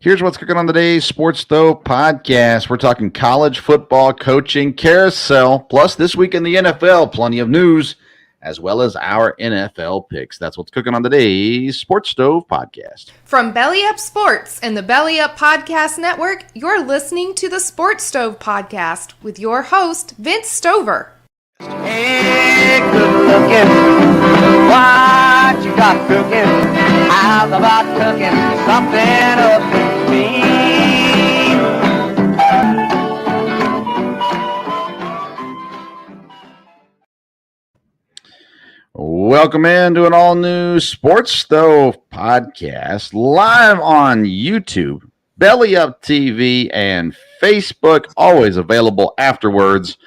Here's what's cooking on today's Sports Though podcast. We're talking college football coaching carousel, plus this week in the NFL, plenty of news, as well as our NFL picks. That's what's cooking on today's Sports Stove podcast. From Belly Up Sports and the Belly Up Podcast Network, you're listening to the Sports Stove podcast with your host, Vince Stover. Hey, good looking, what you got cooking? How's about cooking something up in me? Welcome into an all-new Sports Stove podcast, live on YouTube, Belly Up TV, and Facebook, always available afterwards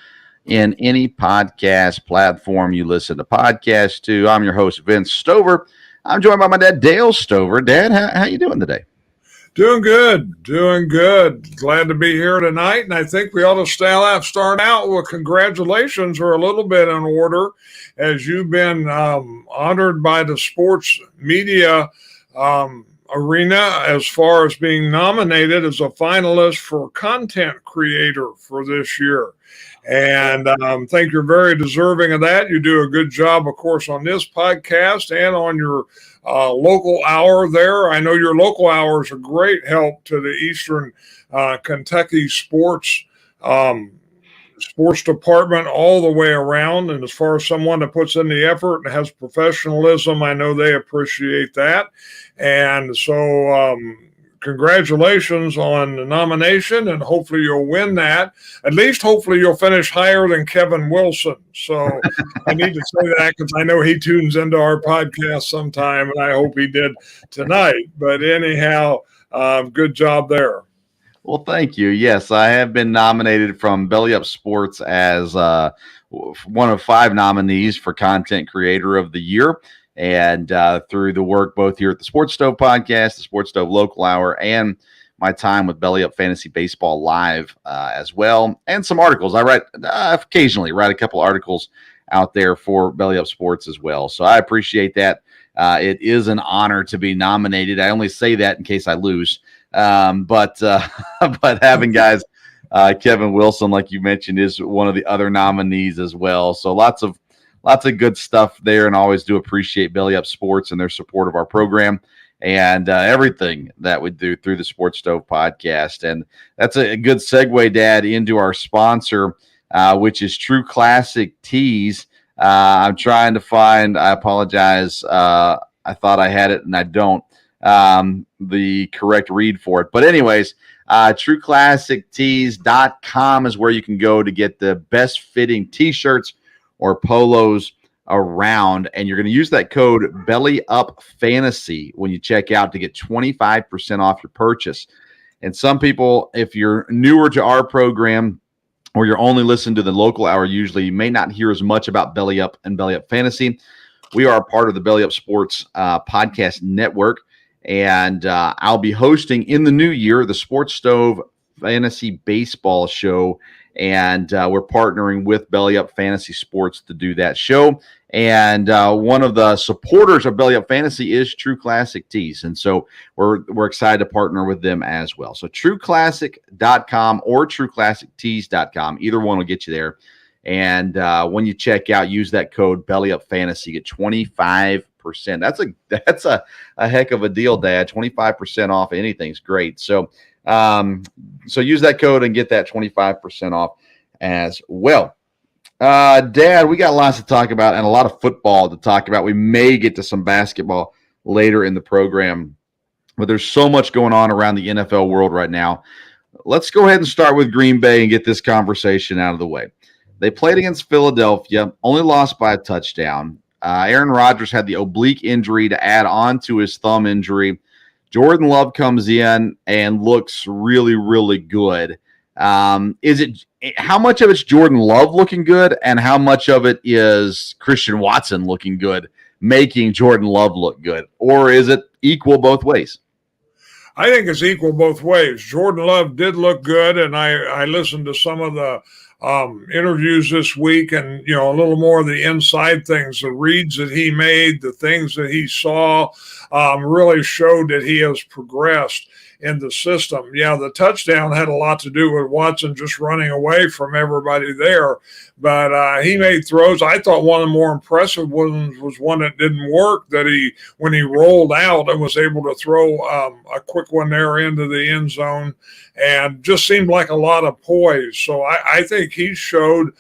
in any podcast platform you listen to podcasts to. I'm your host, Vince Stover. I'm joined by my dad, Dale Stover. Dad, how you doing today? Doing good. Glad to be here tonight, and I think we ought to start out with congratulations are a little bit in order, as you've been honored by the sports media arena as far as being nominated as a finalist for content creator for this year. And I think you're very deserving of that. You do a good job, of course, on this podcast and on your local hour there. I know your local hour is a great help to the Eastern Kentucky sports department all the way around. And as far as someone that puts in the effort and has professionalism, I know they appreciate that. And so congratulations on the nomination, and hopefully you'll win that. At least hopefully you'll finish higher than Kevin Wilson. So I need to say that because I know he tunes into our podcast sometime, and I hope he did tonight. But anyhow, good job there. Well, thank you. Yes, I have been nominated from Belly Up Sports as one of 5 nominees for Content Creator of the Year. And through the work both here at the Sports Stove podcast, the Sports Stove Local Hour, and my time with Belly Up Fantasy Baseball Live as well, and some articles. I occasionally write a couple articles out there for Belly Up Sports as well. So I appreciate that. It is an honor to be nominated. I only say that in case I lose. But having guys, Kevin Wilson, like you mentioned, is one of the other nominees as well. So lots of good stuff there, and always do appreciate Belly Up Sports and their support of our program and everything that we do through the Sports Stove podcast. And that's a good segue, Dad, into our sponsor, which is True Classic Tees. I'm trying to find, I apologize, I thought I had it and I don't, the correct read for it. But anyways, TrueClassicTees.com is where you can go to get the best fitting t-shirts or polos around, and you're going to use that code BELLYUPFANTASY when you check out to get 25% off your purchase. And some people, if you're newer to our program or you're only listening to the local hour, usually you may not hear as much about Belly Up and Belly Up Fantasy. We are a part of the Belly Up Sports podcast network, and I'll be hosting in the new year the Sports Stove Fantasy Baseball Show. And we're partnering with Belly Up Fantasy Sports to do that show. And one of the supporters of Belly Up Fantasy is True Classic Tees. And so we're excited to partner with them as well. So TrueClassic.com or TrueClassicTees.com. Either one will get you there. And when you check out, use that code BellyUpFantasy. Get 25%. That's a heck of a deal, Dad. 25% off anything's great. So use that code and get that 25% off as well. Dad, we got lots to talk about and a lot of football to talk about. We may get to some basketball later in the program, but there's so much going on around the NFL world right now. Let's go ahead and start with Green Bay and get this conversation out of the way. They played against Philadelphia, only lost by a touchdown. Aaron Rodgers had the oblique injury to add on to his thumb injury. Jordan Love comes in and looks really, really good. How much of it's Jordan Love looking good, and how much of it is Christian Watson looking good, making Jordan Love look good? Or is it equal both ways? I think it's equal both ways. Jordan Love did look good, and I listened to some of the interviews this week, and a little more of the inside things, the reads that he made, the things that he saw, really showed that he has progressed in the system. Yeah, the touchdown had a lot to do with Watson just running away from everybody there, but he made throws. I thought one of the more impressive ones was one that didn't work, that when he rolled out and was able to throw a quick one there into the end zone, and just seemed like a lot of poise. So I think he showed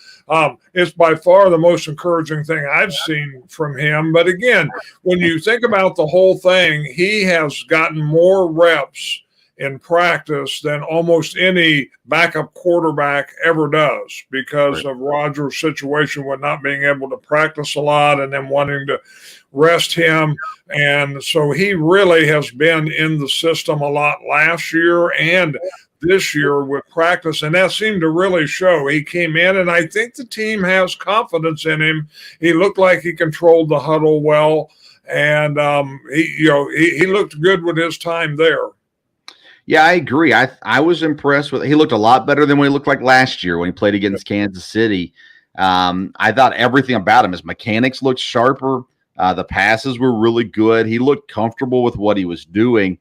it's by far the most encouraging thing I've seen from him. But again, when you think about the whole thing, he has gotten more reps in practice than almost any backup quarterback ever does, because of Rodgers' situation with not being able to practice a lot and then wanting to rest him. And so he really has been in the system a lot last year and this year with practice, and that seemed to really show. He came in, and I think the team has confidence in him. He looked like he controlled the huddle well, and he looked good with his time there. Yeah, I agree. I was impressed with. He looked a lot better than what he looked like last year when he played against Kansas City. I thought everything about him, his mechanics looked sharper. The passes were really good. He looked comfortable with what he was doing.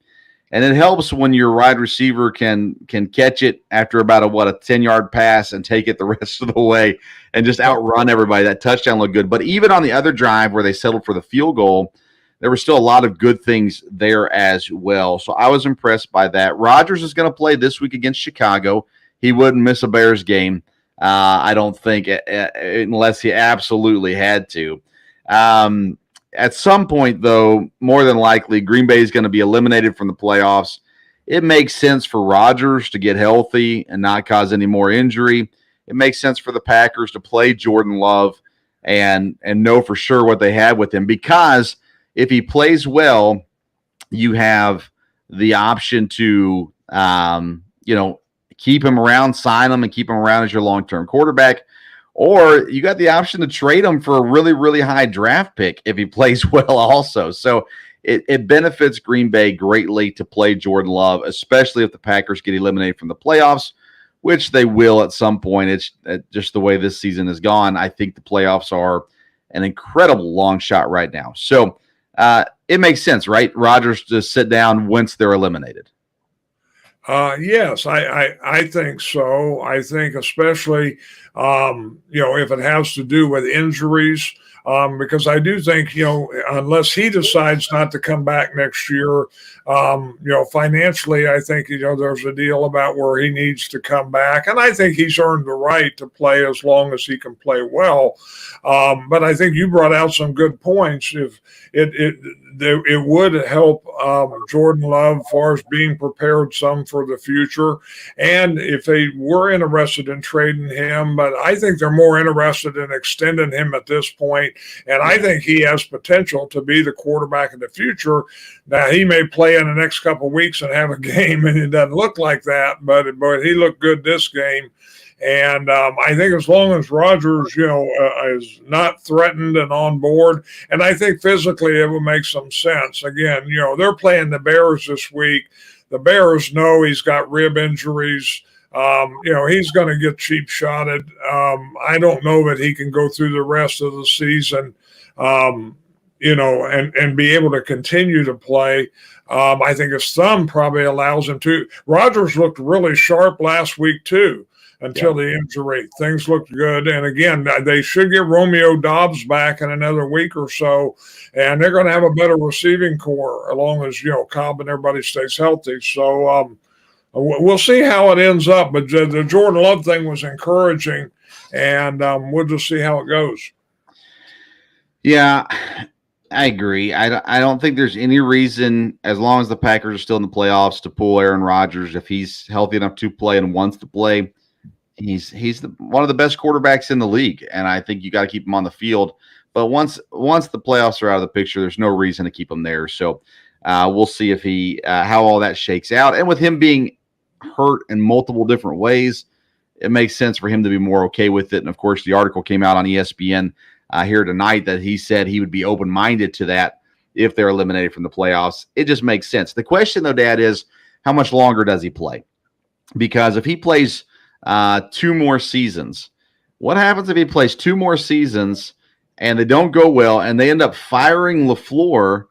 And it helps when your wide receiver can catch it after about a 10-yard pass and take it the rest of the way and just outrun everybody. That touchdown looked good. But even on the other drive where they settled for the field goal, there were still a lot of good things there as well. So I was impressed by that. Rodgers is going to play this week against Chicago. He wouldn't miss a Bears game, I don't think, unless he absolutely had to. At some point, though, more than likely, Green Bay is going to be eliminated from the playoffs. It makes sense for Rodgers to get healthy and not cause any more injury. It makes sense for the Packers to play Jordan Love and know for sure what they have with him, because if he plays well, you have the option to, keep him around, sign him, and keep him around as your long-term quarterback. Or you got the option to trade him for a really, really high draft pick if he plays well also. So it benefits Green Bay greatly to play Jordan Love, especially if the Packers get eliminated from the playoffs, which they will at some point. It's just the way this season has gone. I think the playoffs are an incredible long shot right now. So it makes sense, right? Rodgers to sit down once they're eliminated. Yes, I think so. I think especially, if it has to do with injuries, because I do think, unless he decides not to come back next year, financially, I think, there's a deal about where he needs to come back. And I think he's earned the right to play as long as he can play well. But I think you brought out some good points. If it would help Jordan Love as far as being prepared some for the future. And if they were interested in trading him, but I think they're more interested in extending him at this point. And I think he has potential to be the quarterback of the future. Now, he may play in the next couple of weeks and have a game, and it doesn't look like that, but he looked good this game. And I think as long as Rodgers, is not threatened and on board, and I think physically it will make some sense. Again, they're playing the Bears this week. The Bears know he's got rib injuries. He's going to get cheap shotted. I don't know that he can go through the rest of the season, and be able to continue to play. I think his thumb probably allows him to. Rodgers looked really sharp last week too. Until the injury, things looked good. And again, they should get Romeo Doubs back in another week or so, and they're going to have a better receiving core as long as, Cobb and everybody stays healthy. So we'll see how it ends up. But the Jordan Love thing was encouraging, and we'll just see how it goes. Yeah, I agree. I don't think there's any reason, as long as the Packers are still in the playoffs, to pull Aaron Rodgers if he's healthy enough to play and wants to play. He's one of the best quarterbacks in the league, and I think you got to keep him on the field. But once the playoffs are out of the picture, there's no reason to keep him there. So we'll see if how all that shakes out. And with him being hurt in multiple different ways, it makes sense for him to be more okay with it. And of course, the article came out on ESPN here tonight that he said he would be open-minded to that if they're eliminated from the playoffs. It just makes sense. The question, though, Dad, is how much longer does he play? Because if he plays 2 more seasons, What happens if he plays 2 more seasons and they don't go well and they end up firing LaFleur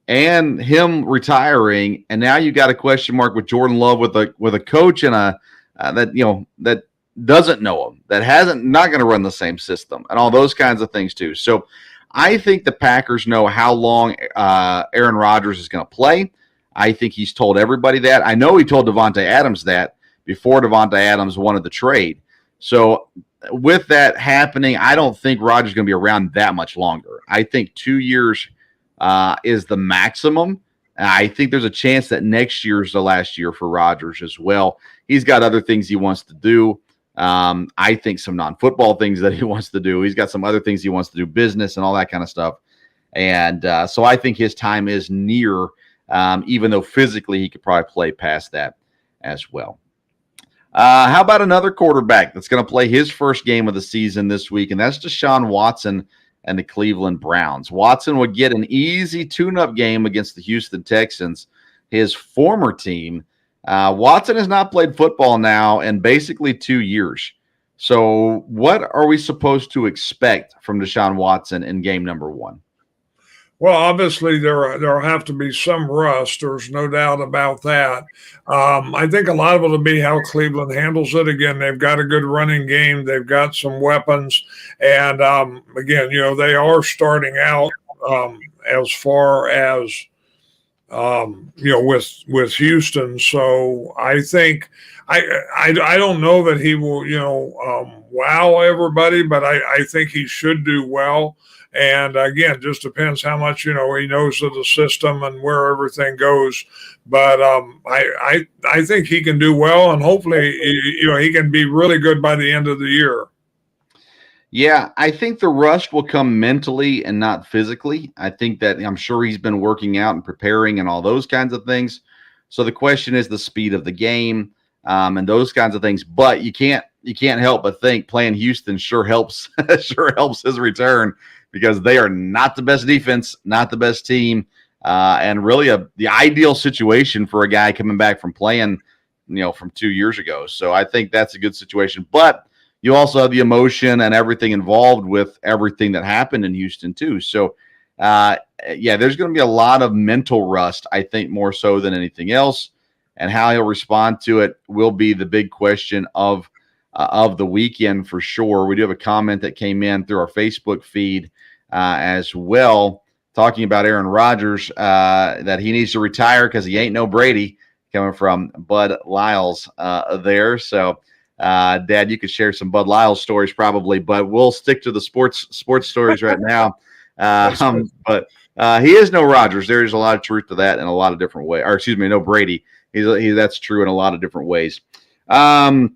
and him retiring, and now you got a question mark with Jordan Love with a coach and a that doesn't know him, that hasn't not going to run the same system, and all those kinds of things too. So I think the Packers know how long Aaron Rodgers is going to play. I think he's told everybody that. I know he told Devontae Adams that before Devontae Adams wanted the trade. So with that happening, I don't think Rodgers is going to be around that much longer. I think 2 years is the maximum. I think there's a chance that next year is the last year for Rodgers as well. He's got other things he wants to do. I think some non-football things that he wants to do. He's got some other things he wants to do, business and all that kind of stuff. And so I think his time is near, even though physically he could probably play past that as well. How about another quarterback that's going to play his first game of the season this week, and that's Deshaun Watson and the Cleveland Browns. Watson would get an easy tune-up game against the Houston Texans, his former team. Watson has not played football now in basically 2 years. So what are we supposed to expect from Deshaun Watson in game number 1? Well, obviously there'll have to be some rust. There's no doubt about that. I think a lot of it will be how Cleveland handles it. Again, they've got a good running game. They've got some weapons, and again, they are starting out as far as with Houston. So I think I don't know that he will wow everybody, but I think he should do well. And again, just depends how much, he knows of the system and where everything goes. But I think he can do well, and hopefully, he can be really good by the end of the year. Yeah, I think the rust will come mentally and not physically. I think that I'm sure he's been working out and preparing and all those kinds of things. So the question is the speed of the game and those kinds of things. But you can't help but think playing Houston sure helps his return, because they are not the best defense, not the best team, and really the ideal situation for a guy coming back from playing, from 2 years ago. So I think that's a good situation. But you also have the emotion and everything involved with everything that happened in Houston too. So, there's going to be a lot of mental rust, I think, more so than anything else. And how he'll respond to it will be the big question of the weekend for sure. We do have a comment that came in through our Facebook feed as well, talking about Aaron Rodgers, that he needs to retire because he ain't no Brady, coming from Bud Lyles there. So, Dad, you could share some Bud Lyles stories probably, but we'll stick to the sports stories right now. But he is no Rodgers. There is a lot of truth to that in a lot of different ways. Or excuse me, no Brady. That's true in a lot of different ways. How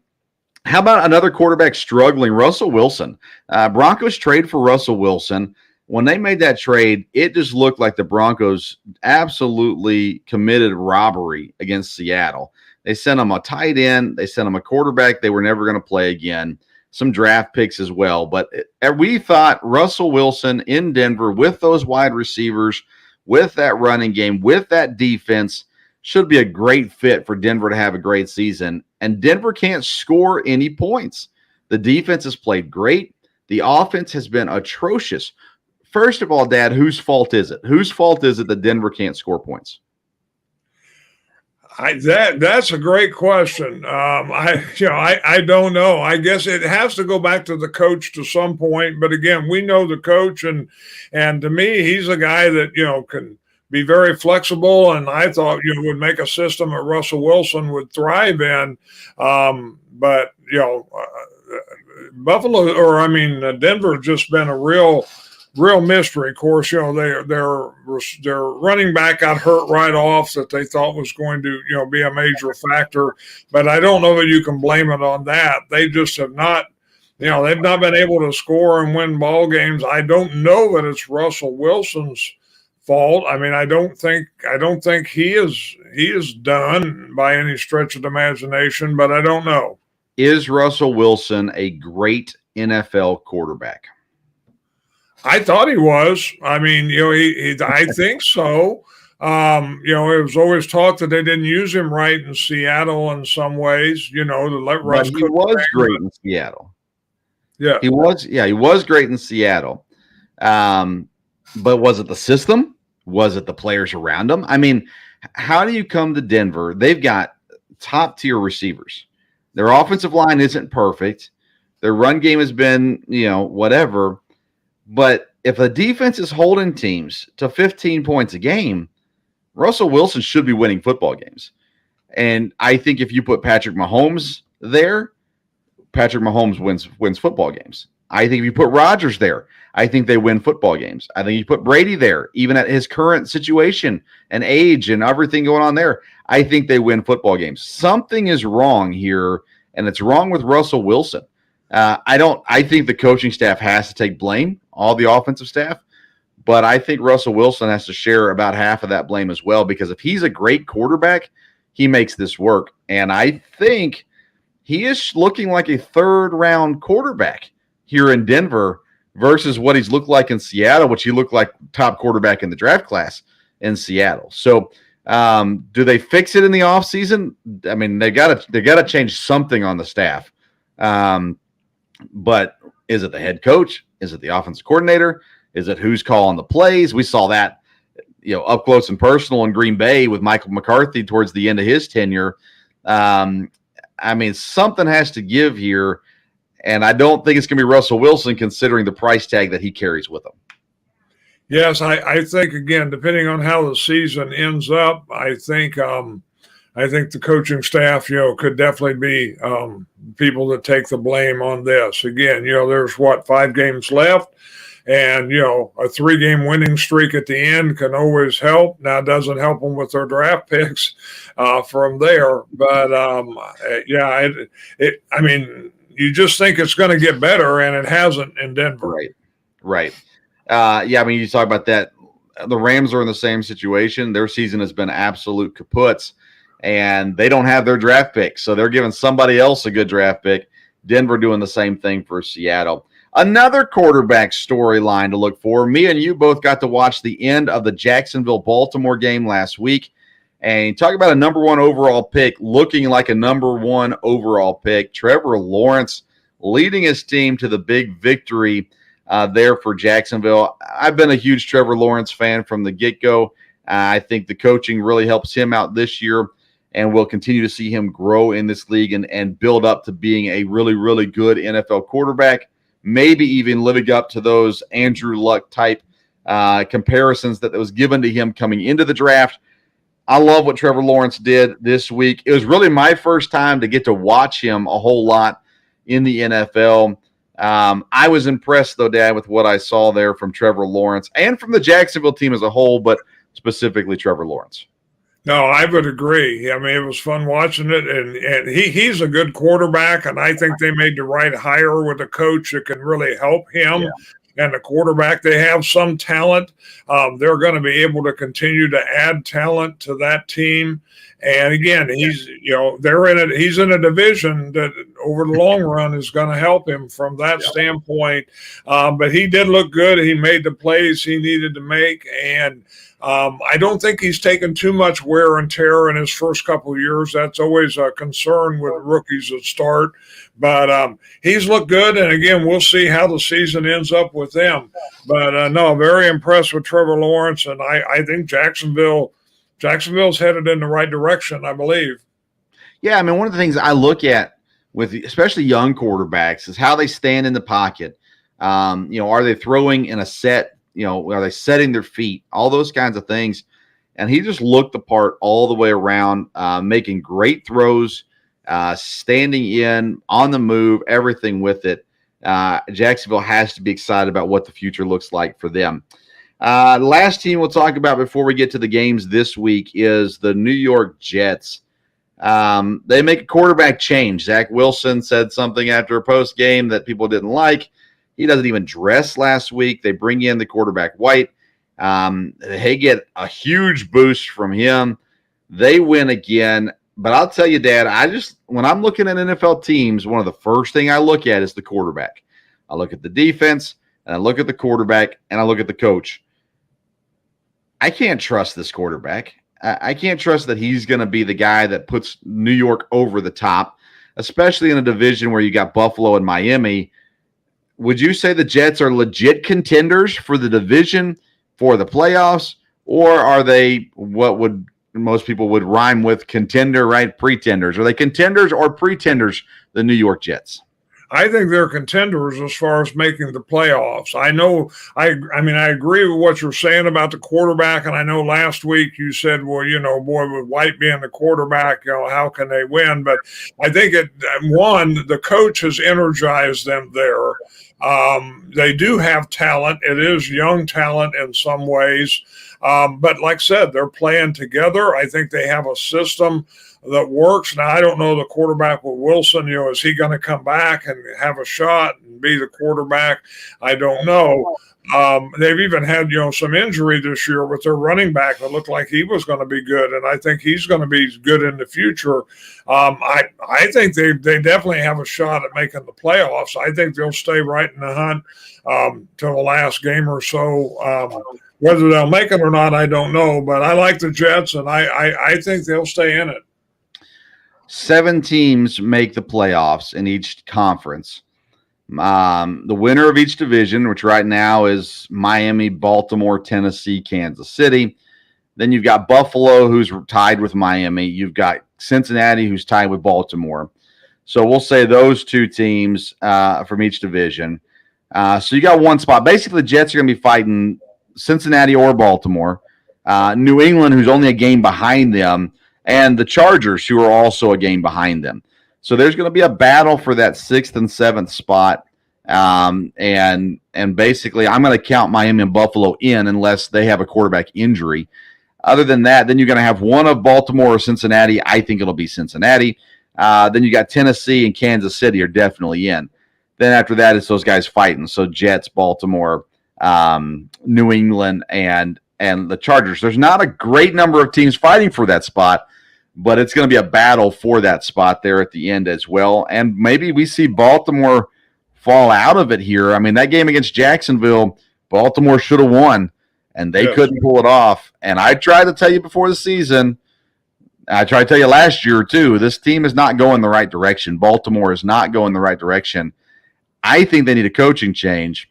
about another quarterback struggling, Russell Wilson? Broncos trade for Russell Wilson. When they made that trade, it just looked like the Broncos absolutely committed robbery against Seattle. They sent him a tight end. They sent him a quarterback they were never going to play again, some draft picks as well. But we thought Russell Wilson in Denver with those wide receivers, with that running game, with that defense, should be a great fit for Denver to have a great season. And Denver can't score any points. The defense has played great. The offense has been atrocious. First of all, Dad, whose fault is it? Whose fault is it that Denver can't score points? That's a great question. I don't know. I guess it has to go back to the coach to some point. But again, we know the coach, and to me, he's a guy that can be very flexible, and I thought would make a system that Russell Wilson would thrive in. But Denver has just been a real mystery. Of course, their running back got hurt right off that they thought was going to be a major factor, but I don't know that you can blame it on that. They just have not. They've not been able to score and win ball games. I don't know that it's Russell Wilson's fault. I mean, I don't think he is done by any stretch of the imagination, but I don't know. Is Russell Wilson a great NFL quarterback? I thought he was. I mean, I think so. It was always talked that they didn't use him right in Seattle in some ways, to let Russ. But he was great in Seattle. Yeah. He was great in Seattle. But was it the system? Was it the players around him? I mean, how do you come to Denver? They've got top tier receivers. Their offensive line isn't perfect. Their run game has been, whatever. But if a defense is holding teams to 15 points a game, Russell Wilson should be winning football games. And I think if you put Patrick Mahomes there, Patrick Mahomes wins football games. I think if you put Rodgers there, I think they win football games. I think you put Brady there, even at his current situation and age and everything going on there, I think they win football games. Something is wrong here, and it's wrong with Russell Wilson. I think the coaching staff has to take blame, all the offensive staff, but I think Russell Wilson has to share about half of that blame as well, because if he's a great quarterback, he makes this work. And I think he is looking like a third-round quarterback here in Denver versus what he's looked like in Seattle, which he looked like top quarterback in the draft class in Seattle. So do they fix it in the offseason? I mean, they gotta change something on the staff. But is it the head coach? Is it the offensive coordinator? Is it who's calling the plays? We saw that, up close and personal in Green Bay with Michael McCarthy towards the end of his tenure. I mean, something has to give here, and I don't think it's going to be Russell Wilson considering the price tag that he carries with him. Yes, I think, again, depending on how the season ends up, I think the coaching staff, could definitely be people that take the blame on this. Again, there's 5 games left, and, a 3-game winning streak at the end can always help. Now, it doesn't help them with their draft picks from there. But, I mean, you just think it's going to get better, and it hasn't in Denver. Right. I mean, you talk about that. The Rams are in the same situation. Their season has been absolute kaputs, and they don't have their draft pick, so they're giving somebody else a good draft pick. Denver doing the same thing for Seattle. Another quarterback storyline to look for. Me and you both got to watch the end of the Jacksonville-Baltimore game last week, and talk about a number 1 overall pick looking like a number 1 overall pick. Trevor Lawrence leading his team to the big victory there for Jacksonville. I've been a huge Trevor Lawrence fan from the get-go. I think the coaching really helps him out this year, and we'll continue to see him grow in this league and build up to being a really, really good NFL quarterback, maybe even living up to those Andrew Luck type comparisons that was given to him coming into the draft. I love what Trevor Lawrence did this week. It was really my first time to get to watch him a whole lot in the NFL. I was impressed, though, Dad, with what I saw there from Trevor Lawrence and from the Jacksonville team as a whole, but specifically Trevor Lawrence. No, I would agree. I mean, it was fun watching it, and he's a good quarterback, and I think they made the right hire with a coach that can really help him. Yeah. And the quarterback, they have some talent. They're going to be able to continue to add talent to that team. And again, he's he's in a division that over the long run is going to help him from that standpoint. But he did look good. He made the plays he needed to make, and I don't think he's taken too much wear and tear in his first couple of years. That's always a concern with rookies that start. But he's looked good, and again, we'll see how the season ends up with them. But no, very impressed with Trevor Lawrence, and I think Jacksonville's headed in the right direction, I believe. Yeah, I mean, one of the things I look at with especially young quarterbacks is how they stand in the pocket. Are they throwing in a set? Are they setting their feet? All those kinds of things. And he just looked the part all the way around, making great throws, standing in, on the move, everything with it. Jacksonville has to be excited about what the future looks like for them. The last team we'll talk about before we get to the games this week is the New York Jets. They make a quarterback change. Zach Wilson said something after a post game that people didn't like. He doesn't even dress last week. They bring in the quarterback White. They get a huge boost from him. They win again. But I'll tell you, Dad, when I'm looking at NFL teams, one of the first thing I look at is the quarterback. I look at the defense, and I look at the quarterback, and I look at the coach. I can't trust this quarterback. I can't trust that he's going to be the guy that puts New York over the top, especially in a division where you got Buffalo and Miami. would you say the Jets are legit contenders for the division, for the playoffs, or are they what would most people would rhyme with contender, right? Pretenders. Are they contenders or pretenders, the New York Jets? I think they're contenders as far as making the playoffs. I know, I mean, I agree with what you're saying about the quarterback. And I know last week you said, well, boy, with White being the quarterback, how can they win? But I think the coach has energized them there. They do have talent. It is young talent in some ways. But like I said, they're playing together. I think they have a system that works. Now, I don't know the quarterback with Wilson. Is he going to come back and have a shot and be the quarterback? I don't know. They've even had, some injury this year with their running back that looked like he was going to be good, and I think he's going to be good in the future. I think they definitely have a shot at making the playoffs. I think they'll stay right in the hunt till the last game or so. Whether they'll make it or not, I don't know, but I like the Jets, and I think they'll stay in it. 7 teams make the playoffs in each conference. The winner of each division, which right now is Miami, Baltimore, Tennessee, Kansas City. Then you've got Buffalo, who's tied with Miami. You've got Cincinnati, who's tied with Baltimore. So we'll say those 2 teams from each division. So you got one spot. Basically, the Jets are going to be fighting Cincinnati or Baltimore. New England, who's only a game behind them, and the Chargers, who are also a game behind them. So there's going to be a battle for that 6th and 7th spot. And basically, I'm going to count Miami and Buffalo in unless they have a quarterback injury. Other than that, then you're going to have one of Baltimore or Cincinnati. I think it'll be Cincinnati. Then you got Tennessee and Kansas City are definitely in. Then after that, it's those guys fighting. So Jets, Baltimore, New England, and the Chargers. There's not a great number of teams fighting for that spot, but it's going to be a battle for that spot there at the end as well. And maybe we see Baltimore fall out of it here. I mean, that game against Jacksonville, Baltimore should have won, and they couldn't pull it off. And I tried to tell you before the season, I tried to tell you last year too, this team is not going the right direction. Baltimore is not going the right direction. I think they need a coaching change.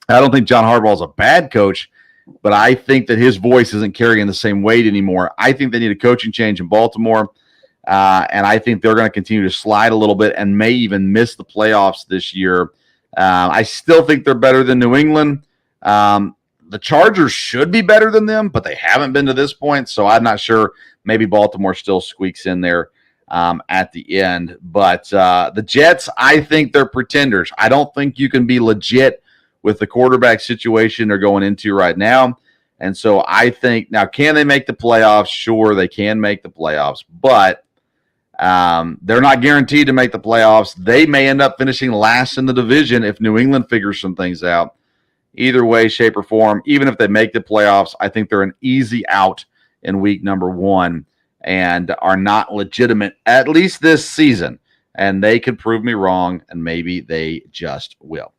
I don't think John Harbaugh is a bad coach, but I think that his voice isn't carrying the same weight anymore. I think they need a coaching change in Baltimore, and I think they're going to continue to slide a little bit and may even miss the playoffs this year. I still think they're better than New England. The Chargers should be better than them, but they haven't been to this point, so I'm not sure. Maybe Baltimore still squeaks in there at the end. But the Jets, I think they're pretenders. I don't think you can be legit with the quarterback situation they're going into right now. And so I think, now, can they make the playoffs? Sure, they can make the playoffs, but they're not guaranteed to make the playoffs. They may end up finishing last in the division if New England figures some things out. Either way, shape, or form, even if they make the playoffs, I think they're an easy out in week number 1 and are not legitimate, at least this season. And they could prove me wrong, and maybe they just will.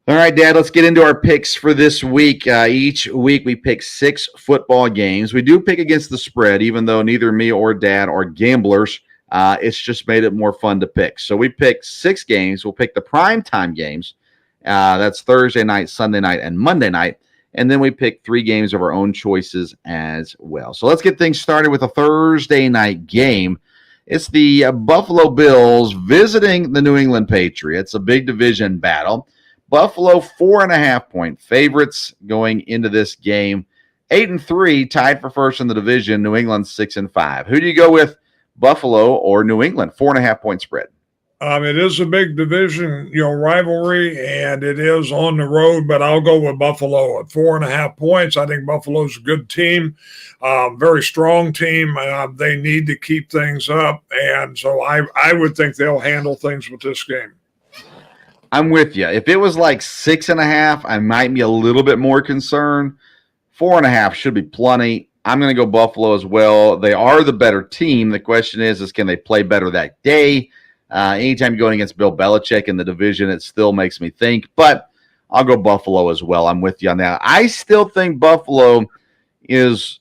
All right, Dad, let's get into our picks for this week. Each week we pick 6 football games. We do pick against the spread, even though neither me or Dad are gamblers. It's just made it more fun to pick. So we pick 6 games. We'll pick the primetime games. That's Thursday night, Sunday night, and Monday night. And then we pick 3 games of our own choices as well. So let's get things started with a Thursday night game. It's the Buffalo Bills visiting the New England Patriots, a big division battle. Buffalo 4.5-point favorites going into this game. 8-3, tied for first in the division. New England 6-5. Who do you go with, Buffalo or New England? 4.5-point spread. It is a big division, rivalry, and it is on the road, but I'll go with Buffalo at 4.5 points. I think Buffalo's a good team, very strong team. They need to keep things up, and so I would think they'll handle things with this game. I'm with you. If it was like 6.5, I might be a little bit more concerned. 4.5 should be plenty. I'm going to go Buffalo as well. They are the better team. The question is can they play better that day? Anytime you're going against Bill Belichick in the division, it still makes me think. But I'll go Buffalo as well. I'm with you on that. I still think Buffalo is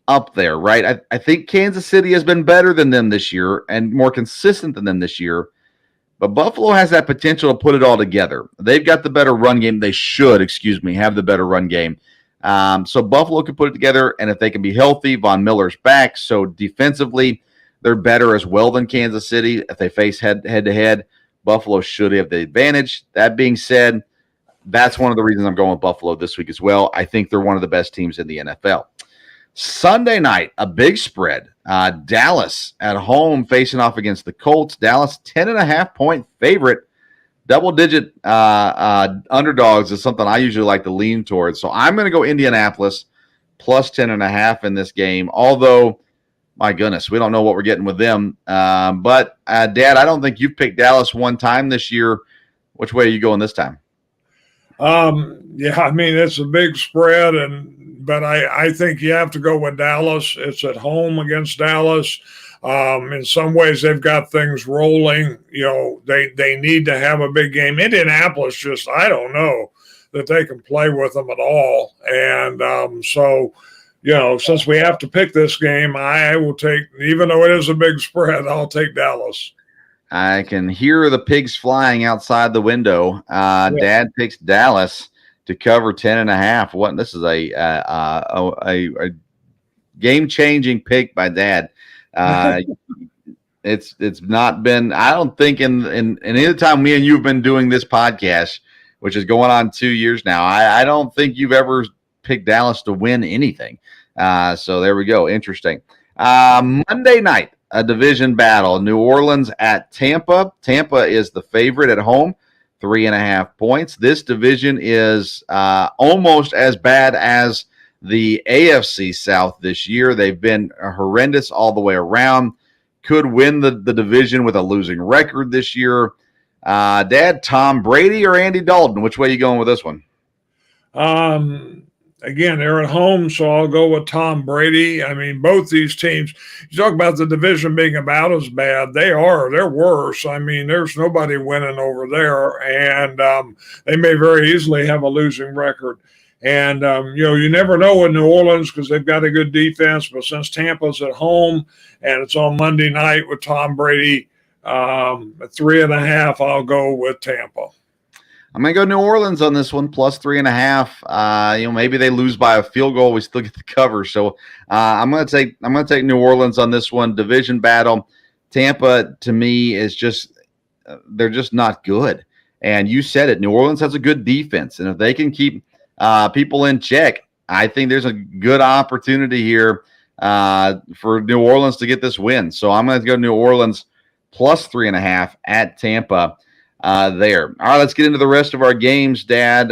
up there, right? I think Kansas City has been better than them this year and more consistent than them this year. But Buffalo has that potential to put it all together. They've got the better run game. They should, have the better run game. So Buffalo can put it together, and if they can be healthy, Von Miller's back. So defensively, they're better as well than Kansas City. If they face head-to-head, Buffalo should have the advantage. That being said, that's one of the reasons I'm going with Buffalo this week as well. I think they're one of the best teams in the NFL. Sunday night, a big spread. Dallas at home facing off against the Colts. Dallas, 10.5-point favorite. Double-digit underdogs is something I usually like to lean towards. So I'm going to go Indianapolis plus 10.5 in this game. Although, my goodness, we don't know what we're getting with them. But, Dad, I don't think you've picked Dallas one time this year. Which way are you going this time? Yeah, I mean, it's a big spread, but I think you have to go with Dallas. It's at home against Dallas. In some ways, they've got things rolling. They need to have a big game. Indianapolis just, I don't know that they can play with them at all. And so, since we have to pick this game, I will take, even though it is a big spread, I'll take Dallas. I can hear the pigs flying outside the window. Dad picks Dallas to cover 10.5. What? This is a game-changing pick by Dad. It's not been. I don't think in any time me and you have been doing this podcast, which is going on 2 years now. I don't think you've ever picked Dallas to win anything. So there we go. Interesting. Monday night. A division battle. New Orleans at Tampa. Tampa is the favorite at home, 3.5 points. This division is almost as bad as the AFC South this year. They've been horrendous all the way around. Could win the division with a losing record this year. Dad, Tom Brady or Andy Dalton? Which way are you going with this one? Again, they're at home, so I'll go with Tom Brady. I mean, both these teams, you talk about the division being about as bad. They're worse. I mean, there's nobody winning over there, and they may very easily have a losing record. And, you never know with New Orleans because they've got a good defense, but since Tampa's at home and it's on Monday night with Tom Brady at 3.5, I'll go with Tampa. I'm going to go New Orleans on this one, plus 3.5. Maybe they lose by a field goal. We still get the cover. So I'm going to take New Orleans on this one. Division battle. Tampa, to me, is just they're just not good. And you said it. New Orleans has a good defense. And if they can keep people in check, I think there's a good opportunity here for New Orleans to get this win. So I'm going to go New Orleans plus 3.5 at Tampa. There. All right, let's get into the rest of our games, Dad.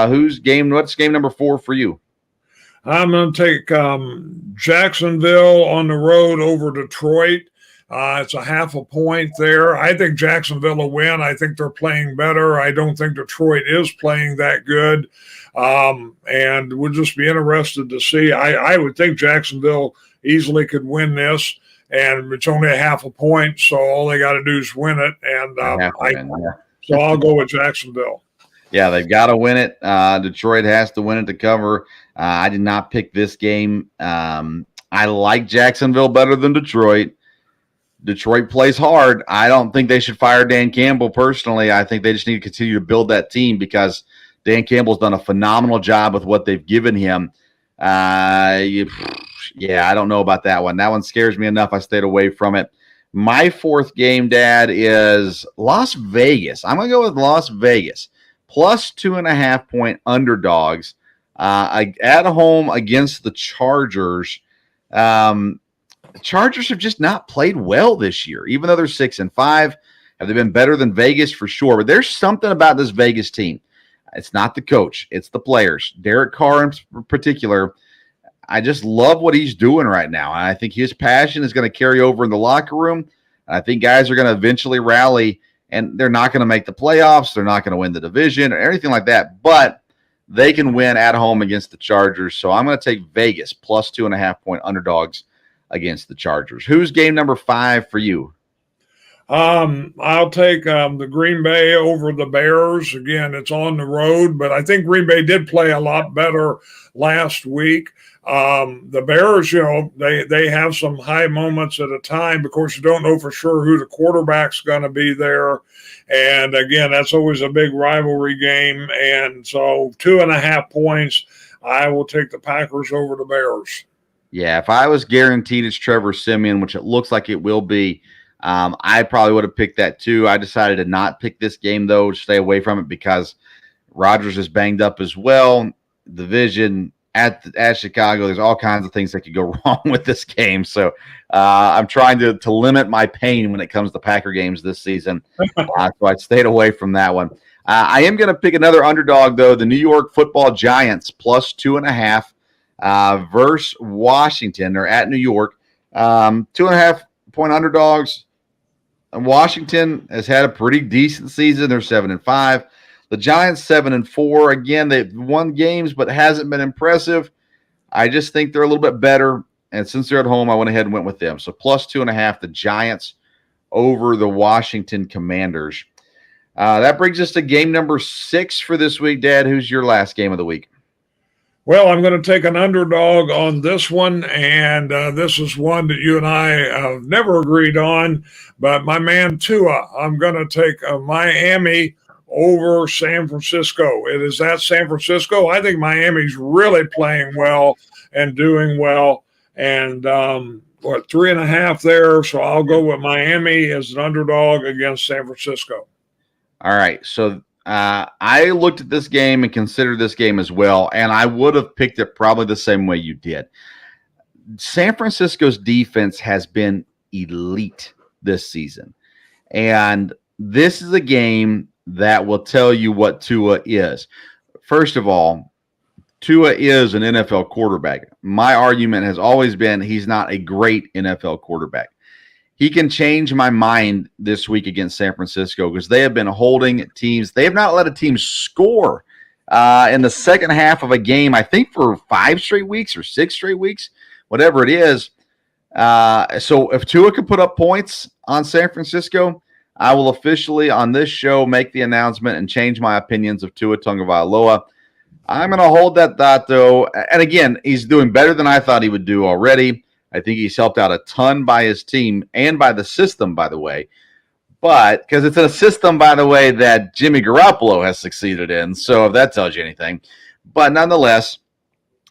What's game number 4 for you? I'm going to take Jacksonville on the road over Detroit. It's a 0.5 point there. I think Jacksonville will win. I think they're playing better. I don't think Detroit is playing that good. And we'll just be interested to see. I would think Jacksonville easily could win this. And it's only a 0.5 point, so all they got to do is win it. And so I'll go with Jacksonville. Yeah, they've got to win it. Detroit has to win it to cover. I did not pick this game. I like Jacksonville better than Detroit. Detroit plays hard. I don't think they should fire Dan Campbell personally. I think they just need to continue to build that team because Dan Campbell's done a phenomenal job with what they've given him. Yeah, I don't know about that one. That one scares me enough. I stayed away from it. My 4th game, Dad, is Las Vegas. I'm going to go with Las Vegas. Plus 2.5 point underdogs at home against the Chargers. The Chargers have just not played well this year, even though they're 6-5. Have they been better than Vegas? For sure. But there's something about this Vegas team. It's not the coach. It's the players. Derek Carr in particular. I just love what he's doing right now. And I think his passion is going to carry over in the locker room. I think guys are going to eventually rally, and they're not going to make the playoffs. They're not going to win the division or anything like that, but they can win at home against the Chargers. So I'm going to take Vegas plus 2.5 point underdogs against the Chargers. Who's game number 5 for you? I'll take the Green Bay over the Bears. Again, it's on the road, but I think Green Bay did play a lot better last week. The Bears, they have some high moments at a time. Of course, you don't know for sure who the quarterback's going to be there. And again, that's always a big rivalry game. And so 2.5 points, I will take the Packers over the Bears. Yeah, if I was guaranteed it's Trevor Siemian, which it looks like it will be, I probably would have picked that too. I decided to not pick this game, though, to stay away from it because Rodgers is banged up as well. Division at Chicago, there's all kinds of things that could go wrong with this game. So I'm trying to limit my pain when it comes to Packer games this season. So I stayed away from that one. I am going to pick another underdog, though, the New York Football Giants, plus 2.5 versus Washington. They're at New York. 2.5 point underdogs. And Washington has had a pretty decent season. They're 7-5. The Giants 7-4. Again, they've won games, but hasn't been impressive. I just think they're a little bit better. And since they're at home, I went ahead and went with them. So plus 2.5, the Giants over the Washington Commanders. That brings us to game number 6 for this week. Dad, who's your last game of the week? Well, I'm going to take an underdog on this one, and this is one that you and I have never agreed on, but my man Tua, I'm going to take Miami over San Francisco. It is at San Francisco. I think Miami's really playing well and doing well, and 3.5 there, so I'll go with Miami as an underdog against San Francisco. All right, so I looked at this game and considered this game as well, and I would have picked it probably the same way you did. San Francisco's defense has been elite this season, and this is a game that will tell you what Tua is. First of all, Tua is an NFL quarterback. My argument has always been he's not a great NFL quarterback. He can change my mind this week against San Francisco because they have been holding teams. They have not let a team score in the second half of a game, I think, for 5 straight weeks or 6 straight weeks, whatever it is. So if Tua can put up points on San Francisco, I will officially on this show make the announcement and change my opinions of Tua Tagovailoa. I'm going to hold that thought, though. And again, he's doing better than I thought he would do already. I think he's helped out a ton by his team and by the system, by the way. But because it's a system, by the way, that Jimmy Garoppolo has succeeded in. So if that tells you anything. But nonetheless,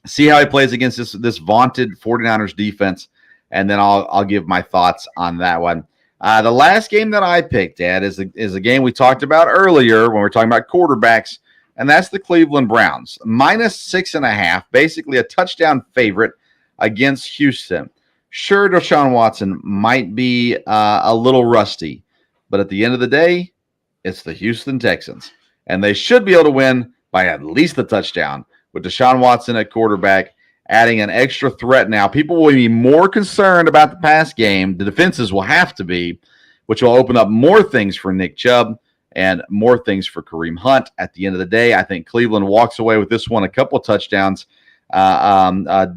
see how he plays against this vaunted 49ers defense. And then I'll give my thoughts on that one. The last game that I picked, Dad, is a game we talked about earlier when we were talking about quarterbacks. And that's the Cleveland Browns. Minus 6.5, basically a touchdown favorite against Houston. Sure, Deshaun Watson might be a little rusty, but at the end of the day, it's the Houston Texans, and they should be able to win by at least a touchdown with Deshaun Watson at quarterback, adding an extra threat now. People will be more concerned about the pass game. The defenses will have to be, which will open up more things for Nick Chubb and more things for Kareem Hunt. At the end of the day, I think Cleveland walks away with this one a couple of touchdowns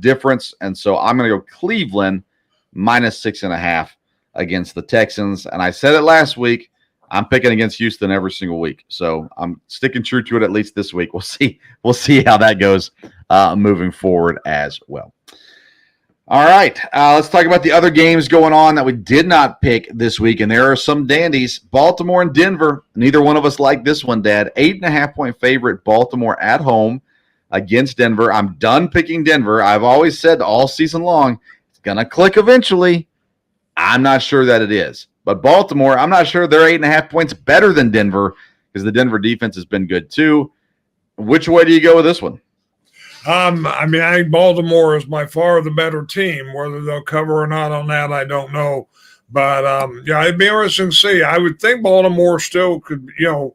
difference, and so I'm going to go Cleveland minus 6.5 against the Texans. And I said it last week, I'm picking against Houston every single week, so I'm sticking true to it at least this week. We'll see how that goes moving forward as well. All right, let's talk about the other games going on that we did not pick this week, and there are some dandies. Baltimore and Denver. Neither one of us like this one, Dad. 8.5 point favorite, Baltimore at home against Denver. I'm done picking Denver. I've always said all season long, it's going to click eventually. I'm not sure that it is. But Baltimore, I'm not sure they're 8.5 points better than Denver because the Denver defense has been good too. Which way do you go with this one? I think Baltimore is by far the better team. Whether they'll cover or not on that, I don't know. But, it'd be interesting to see. I would think Baltimore still could, do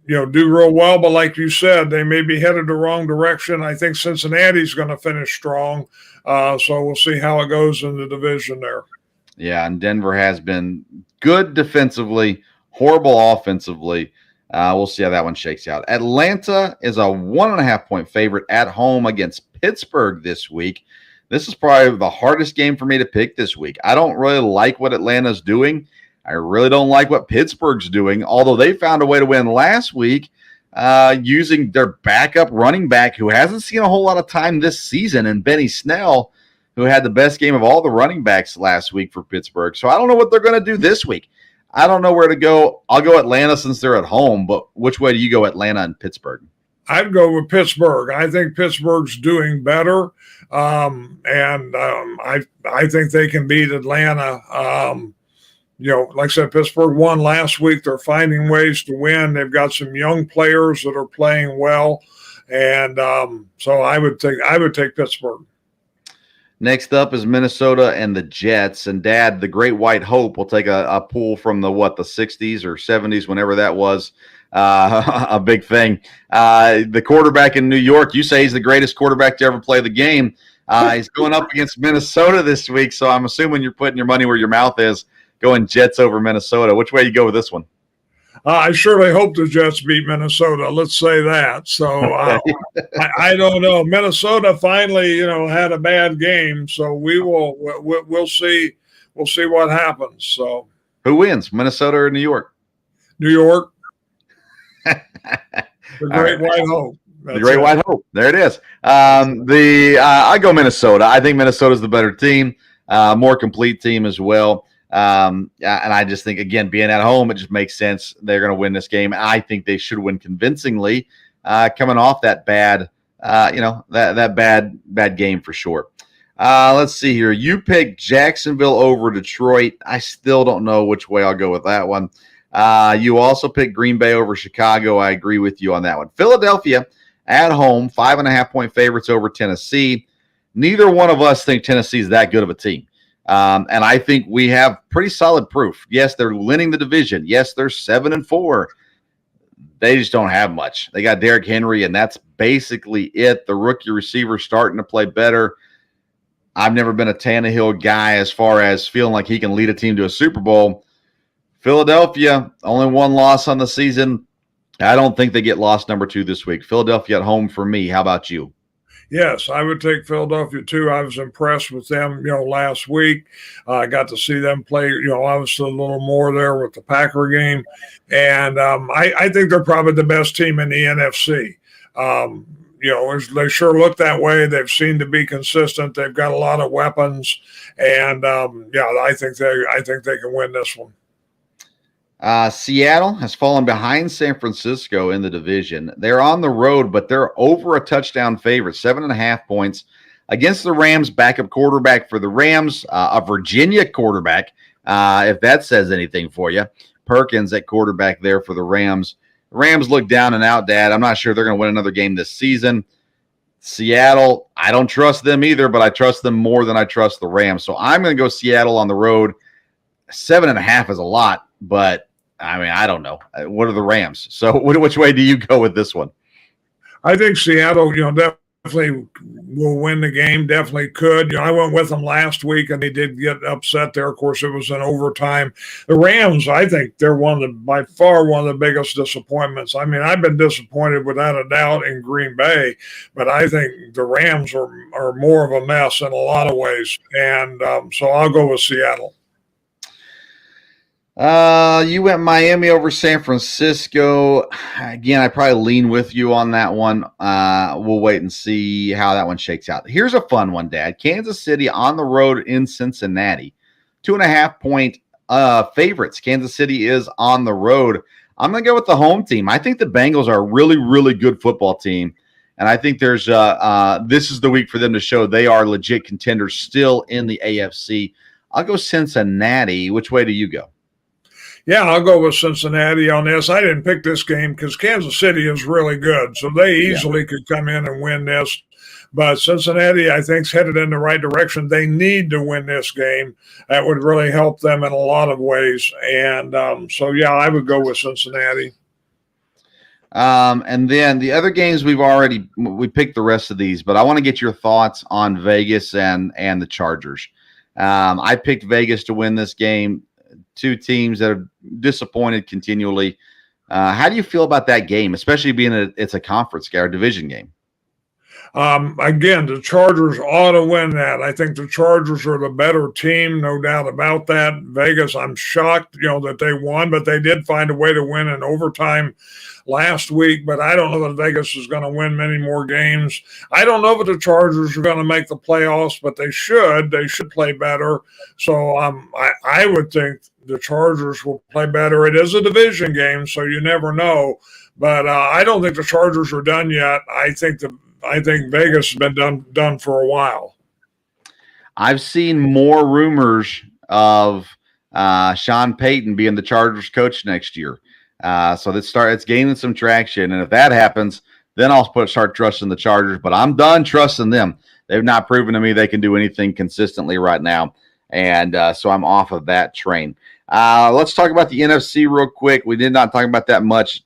real well, but like you said, they may be headed the wrong direction. I think Cincinnati's going to finish strong, so we'll see how it goes in the division there. Yeah, and Denver has been good defensively, horrible offensively. We'll see how that one shakes out. Atlanta is a 1.5 point favorite at home against Pittsburgh this week. This is probably the hardest game for me to pick this week. I don't really like what Atlanta's doing. I really don't like what Pittsburgh's doing, although they found a way to win last week using their backup running back who hasn't seen a whole lot of time this season, and Benny Snell, who had the best game of all the running backs last week for Pittsburgh. So I don't know what they're going to do this week. I don't know where to go. I'll go Atlanta since they're at home, but which way do you go, Atlanta and Pittsburgh? I'd go with Pittsburgh. I think Pittsburgh's doing better, I think they can beat Atlanta. Like I said, Pittsburgh won last week. They're finding ways to win. They've got some young players that are playing well, and so I would take Pittsburgh. Next up is Minnesota and the Jets. And Dad, the Great White Hope will take a pull from the 60s or 70s, whenever that was a big thing. The quarterback in New York, you say he's the greatest quarterback to ever play the game. He's going up against Minnesota this week, so I'm assuming you're putting your money where your mouth is, going Jets over Minnesota. Which way you go with this one? I surely hope the Jets beat Minnesota. Let's say that. So I don't know. Minnesota finally, had a bad game, so we'll see. We'll see what happens. So who wins, Minnesota or New York? New York. The Great White Hope. The Great White Hope. There it is. I go Minnesota. I think Minnesota's the better team, more complete team as well. And I just think, again, being at home, it just makes sense. They're going to win this game. I think they should win convincingly, coming off that bad, that bad game for sure. Let's see here. You picked Jacksonville over Detroit. I still don't know which way I'll go with that one. You also picked Green Bay over Chicago. I agree with you on that one. Philadelphia at home, 5.5-point favorites over Tennessee. Neither one of us think Tennessee is that good of a team. And I think we have pretty solid proof. Yes, they're winning the division. Yes, they're 7-4. They just don't have much. They got Derrick Henry, and that's basically it. The rookie receiver starting to play better. I've never been a Tannehill guy as far as feeling like he can lead a team to a Super Bowl. Philadelphia, only one loss on the season. I don't think they get loss number 2 this week. Philadelphia at home for me. How about you? Yes, I would take Philadelphia too. I was impressed with them, last week. I got to see them play, obviously a little more there with the Packer game. And I think they're probably the best team in the NFC. They sure look that way. They've seemed to be consistent. They've got a lot of weapons. And, I think they can win this one. Seattle has fallen behind San Francisco in the division. They're on the road, but they're over a touchdown favorite, 7.5 points against the Rams. Backup quarterback for the Rams, a Virginia quarterback, if that says anything for you. Perkins at quarterback there for the Rams. The Rams look down and out, Dad. I'm not sure they're going to win another game this season. Seattle, I don't trust them either, but I trust them more than I trust the Rams. So I'm going to go Seattle on the road. 7.5 is a lot, but I don't know. What are the Rams? So which way do you go with this one? I think Seattle, definitely will win the game. Definitely could. I went with them last week, and they did get upset there. Of course, it was in overtime. The Rams, I think they're by far one of the biggest disappointments. I've been disappointed without a doubt in Green Bay, but I think the Rams are more of a mess in a lot of ways. And so I'll go with Seattle. You went Miami over San Francisco. Again, I probably lean with you on that one. We'll wait and see how that one shakes out. Here's a fun one, Dad. Kansas City on the road in Cincinnati. 2.5-point favorites. Kansas City is on the road. I'm going to go with the home team. I think the Bengals are a really, really good football team. And I think this is the week for them to show they are legit contenders still in the AFC. I'll go Cincinnati. Which way do you go? Yeah, I'll go with Cincinnati on this. I didn't pick this game because Kansas City is really good, so they easily could come in and win this. But Cincinnati, I think, is headed in the right direction. They need to win this game. That would really help them in a lot of ways. And I would go with Cincinnati. And then the other games we picked the rest of these, but I want to get your thoughts on Vegas and the Chargers. I picked Vegas to win this game. Two teams that are disappointed continually. How do you feel about that game, especially being it's a conference game or division game? Again, the Chargers ought to win that. I think the Chargers are the better team, no doubt about that. Vegas, I'm shocked, that they won, but they did find a way to win in overtime last week. But I don't know that Vegas is going to win many more games. I don't know if the Chargers are going to make the playoffs, but they should. They should play better. So I would think the Chargers will play better. It is a division game, so you never know. But I don't think the Chargers are done yet. I think Vegas has been done for a while. I've seen more rumors of Sean Payton being the Chargers coach next year. So it's gaining some traction. And if that happens, then I'll start trusting the Chargers. But I'm done trusting them. They've not proven to me they can do anything consistently right now. And so I'm off of that train. Let's talk about the NFC real quick. We did not talk about that much.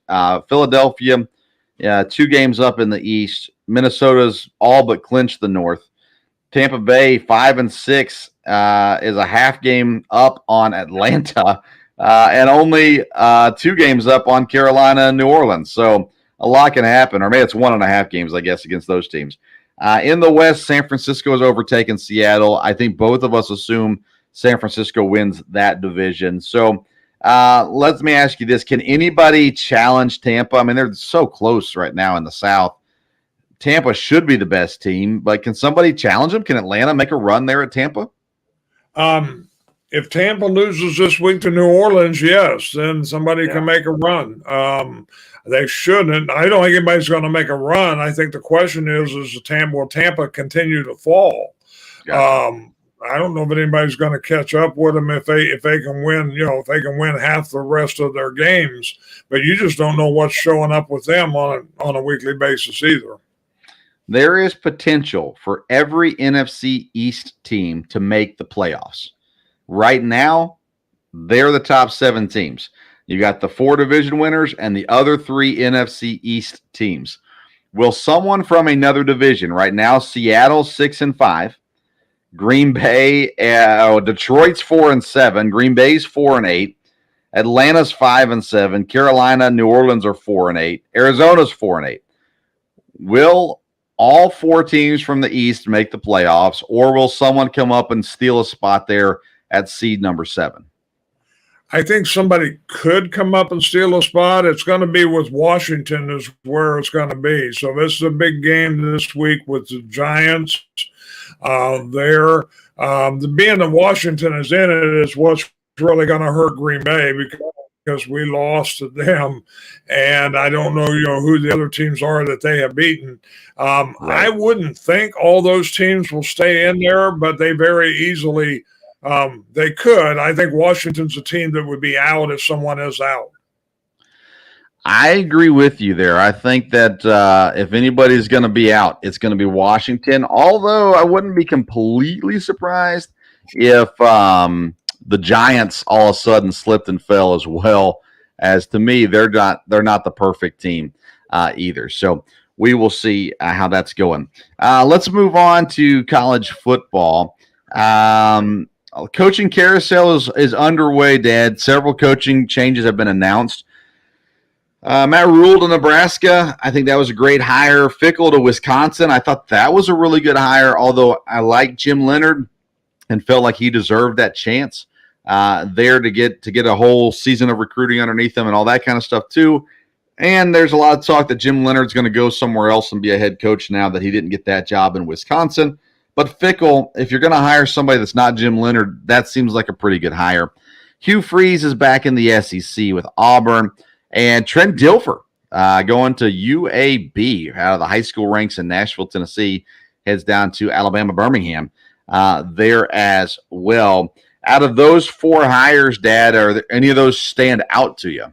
Philadelphia, 2 games up in the East. Minnesota's all but clinched the North. Tampa Bay 5-6 is a half game up on Atlanta, and only 2 games up on Carolina and New Orleans. So a lot can happen, or maybe it's 1.5 games, I guess, against those teams. In the West, San Francisco has overtaken Seattle. I think both of us assume San Francisco wins that division. So let me ask you this: can anybody challenge Tampa? I mean, they're so close right now in the South. Tampa should be the best team, but can somebody challenge them? Can Atlanta make a run there at Tampa? If Tampa loses this week to New Orleans, yes, then somebody can make a run. They shouldn't. I don't think anybody's going to make a run. I think the question is will Tampa continue to fall? Gotcha. I don't know if anybody's going to catch up with them if they can win, if they can win half the rest of their games. But you just don't know what's showing up with them on a weekly basis either. There is potential for every NFC East team to make the playoffs. Right now, they're the top 7 teams. You got the 4 division winners and the other 3 NFC East teams. Will someone from another division, right now, Seattle's 6-5, Green Bay, Detroit's 4-7, Green Bay's 4-8, Atlanta's 5-7, Carolina, New Orleans are 4-8, Arizona's 4-8. Will all 4 teams from the East make the playoffs, or will someone come up and steal a spot there at seed number 7? I think somebody could come up and steal a spot. It's going to be with Washington is where it's going to be. So this is a big game this week with the Giants there. Being that Washington is in it is what's really going to hurt Green Bay because we lost to them, and I don't know, who the other teams are that they have beaten. Right. I wouldn't think all those teams will stay in there, but they very easily they could. I think Washington's a team that would be out if someone is out. I agree with you there. I think that if anybody's going to be out, it's going to be Washington, although I wouldn't be completely surprised if the Giants all of a sudden slipped and fell as well, as to me, they're not the perfect team either. So we will see how that's going. Let's move on to college football. Coaching carousel is underway, Dad. Several coaching changes have been announced. Matt Rule to Nebraska, I think that was a great hire. Fickell to Wisconsin, I thought that was a really good hire, although I like Jim Leonhard and felt like he deserved that chance there to get a whole season of recruiting underneath him and all that kind of stuff too. And there's a lot of talk that Jim Leonhard's going to go somewhere else and be a head coach now that he didn't get that job in Wisconsin. But Fickell, if you're going to hire somebody that's not Jim Leonhard, that seems like a pretty good hire. Hugh Freeze is back in the SEC with Auburn. And Trent Dilfer going to UAB out of the high school ranks in Nashville, Tennessee, heads down to Alabama, Birmingham there as well. Out of those 4 hires, Dad, are there any of those stand out to you?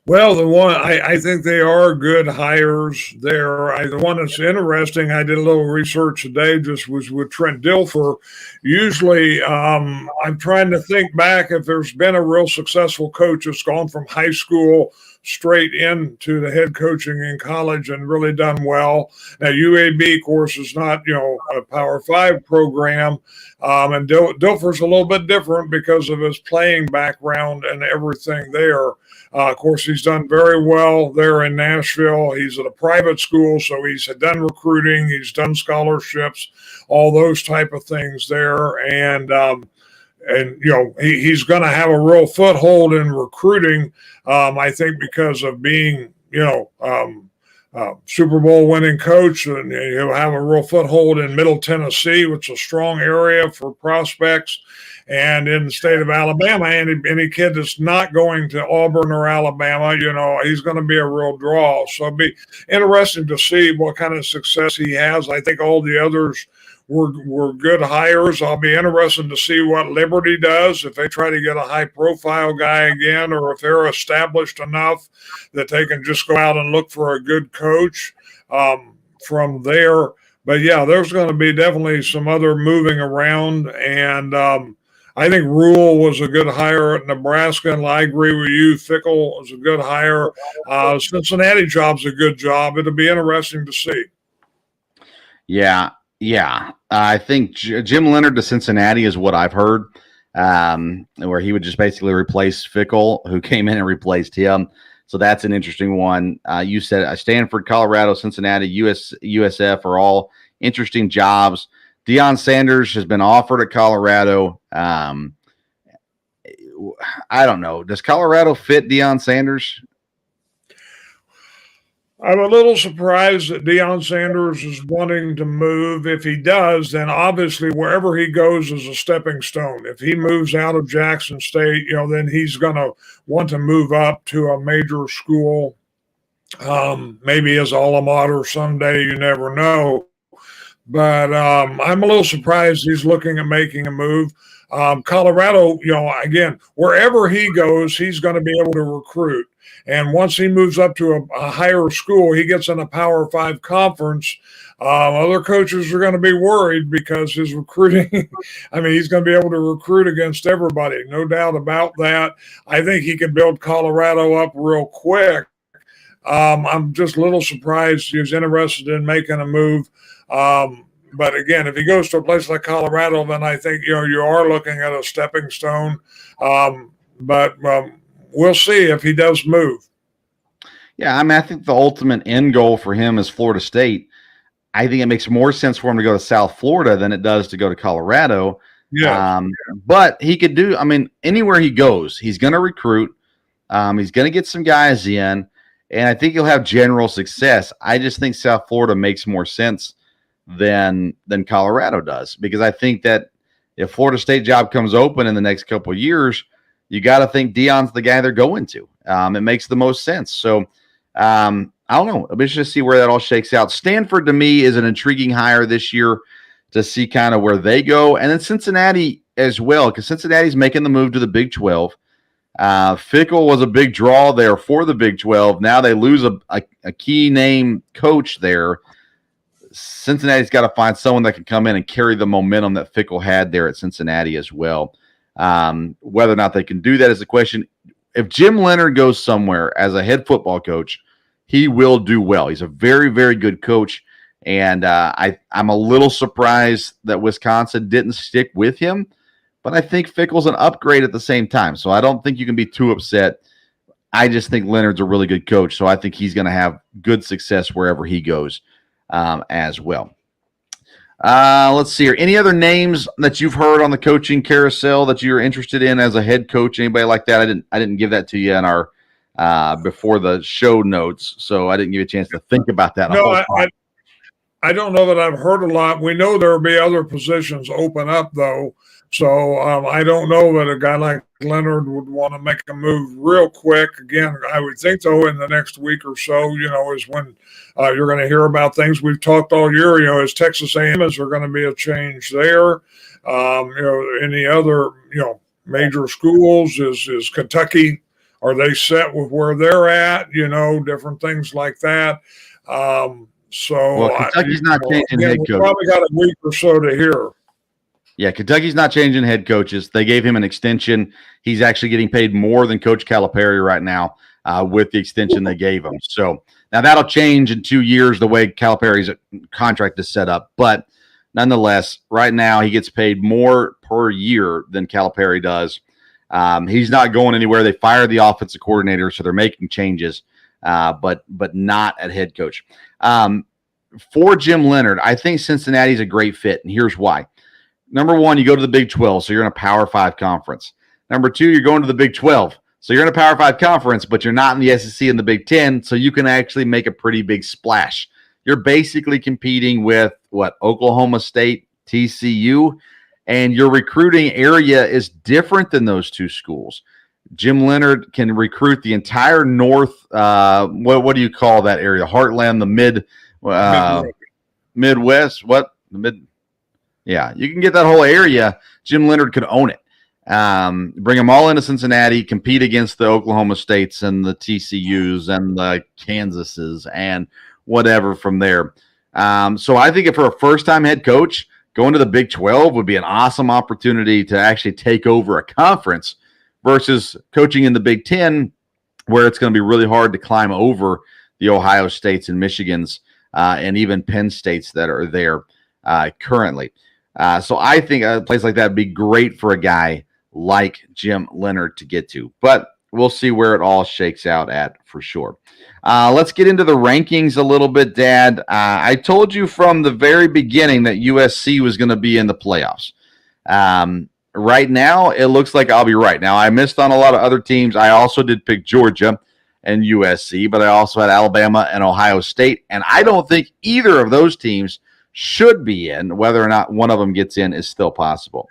Well, the one I think they are good hires there. The one that's interesting, I did a little research today, just was with Trent Dilfer. Usually, I'm trying to think back if there's been a real successful coach that's gone from high school straight into the head coaching in college and really done well. Now, UAB, of course, is not, a Power 5 program. And Dilfer's a little bit different because of his playing background and everything there. Of course, he's done very well there in Nashville. He's at a private school, so he's done recruiting, he's done scholarships, all those type of things there. And he's going to have a real foothold in recruiting, I think, because of being, Super Bowl winning coach, and he'll have a real foothold in Middle Tennessee, which is a strong area for prospects. And in the state of Alabama, any kid that's not going to Auburn or Alabama, he's going to be a real draw. So it'll be interesting to see what kind of success he has. I think all the others were good hires. I'll be interested to see what Liberty does, if they try to get a high-profile guy again, or if they're established enough that they can just go out and look for a good coach from there. But, yeah, there's going to be definitely some other moving around, and I think Rule was a good hire at Nebraska, and I agree with you. Fickle was a good hire. Cincinnati job's a good job. It'll be interesting to see. Yeah. I think Jim Leonard to Cincinnati is what I've heard, where he would just basically replace Fickle, who came in and replaced him. So that's an interesting one. You said Stanford, Colorado, Cincinnati, USF are all interesting jobs. Deion Sanders has been offered at Colorado. I don't know. Does Colorado fit Deion Sanders? I'm a little surprised that Deion Sanders is wanting to move. If he does, then obviously wherever he goes is a stepping stone. If he moves out of Jackson State, then he's going to want to move up to a major school, maybe his alma mater someday. You never know. But I'm a little surprised he's looking at making a move. Colorado, again, wherever he goes, he's going to be able to recruit. And once he moves up to a higher school, he gets in a Power 5 conference. Other coaches are going to be worried because his recruiting, he's going to be able to recruit against everybody. No doubt about that. I think he can build Colorado up real quick. I'm just a little surprised he was interested in making a move. But again, if he goes to a place like Colorado, then I think, you are looking at a stepping stone. But we'll see if he does move. Yeah, I think the ultimate end goal for him is Florida State. I think it makes more sense for him to go to South Florida than it does to go to Colorado. Yeah. But he could do, anywhere he goes, he's going to recruit. He's going to get some guys in, and I think he'll have general success. I just think South Florida makes more sense than Colorado does, because I think that if Florida State job comes open in the next couple of years, you got to think Deion's the guy they're going to. It makes the most sense. So I don't know. Let's just see where that all shakes out. Stanford, to me, is an intriguing hire this year to see kind of where they go. And then Cincinnati as well, because Cincinnati's making the move to the Big 12. Fickle was a big draw there for the Big 12. Now they lose a key name coach there. Cincinnati's got to find someone that can come in and carry the momentum that Fickle had there at Cincinnati as well. Whether or not they can do that is the question. If Jim Leonard goes somewhere as a head football coach, he will do well. He's a very, very good coach, and I'm a little surprised that Wisconsin didn't stick with him, but I think Fickle's an upgrade at the same time, so I don't think you can be too upset. I just think Leonard's a really good coach, so I think he's going to have good success wherever he goes as well. Let's see here. Any other names that you've heard on the coaching carousel that you're interested in as a head coach? Anybody like that? I didn't give that to you in our before the show notes, so I didn't give you a chance to think about that. No, I don't know that I've heard a lot. We know there will be other positions open up, though. So I don't know that a guy like Leonard would want to make a move real quick. Again, I would think, though, in the next week or so, is when you're going to hear about things we've talked all year. As Texas A&M, is there going to be a change there? Any other, major schools? Is Kentucky, are they set with where they're at? Different things like that. Kentucky's not changing head coach. Probably got a week or so to hear. Yeah, Kentucky's not changing head coaches. They gave him an extension. He's actually getting paid more than Coach Calipari right now. with the extension they gave him. So now that'll change in 2 years the way Calipari's contract is set up. But nonetheless, right now he gets paid more per year than Calipari does. He's not going anywhere. They fired the offensive coordinator, so they're making changes, but not at head coach. For Jim Leonhard, I think Cincinnati's a great fit, and here's why. Number one, you go to the Big 12, so you're in a Power 5 conference. Number two, you're going to the Big 12, so you're in a Power 5 conference, but you're not in the SEC and the Big 10, so you can actually make a pretty big splash. You're basically competing with, Oklahoma State, TCU, and your recruiting area is different than those two schools. Jim Leonhard can recruit the entire North, what do you call that area? Heartland, the Midwest, Yeah, you can get that whole area. Jim Leonhard could own it. Bring them all into Cincinnati, compete against the Oklahoma States and the TCUs and the Kansases and whatever from there. So I think if for a first-time head coach, going to the Big 12 would be an awesome opportunity to actually take over a conference versus coaching in the Big 10, where it's going to be really hard to climb over the Ohio States and Michigans and even Penn States that are there currently. So I think a place like that would be great for a guy like Jim Leonhard to get to. But we'll see where it all shakes out at for sure. Let's get into the rankings a little bit, Dad. I told you from the very beginning that USC was going to be in the playoffs. Right now, it looks like I'll be right. Now, I missed on a lot of other teams. I also did pick Georgia and USC, but I also had Alabama and Ohio State. And I don't think either of those teams should be in. Whether or not one of them gets in is still possible.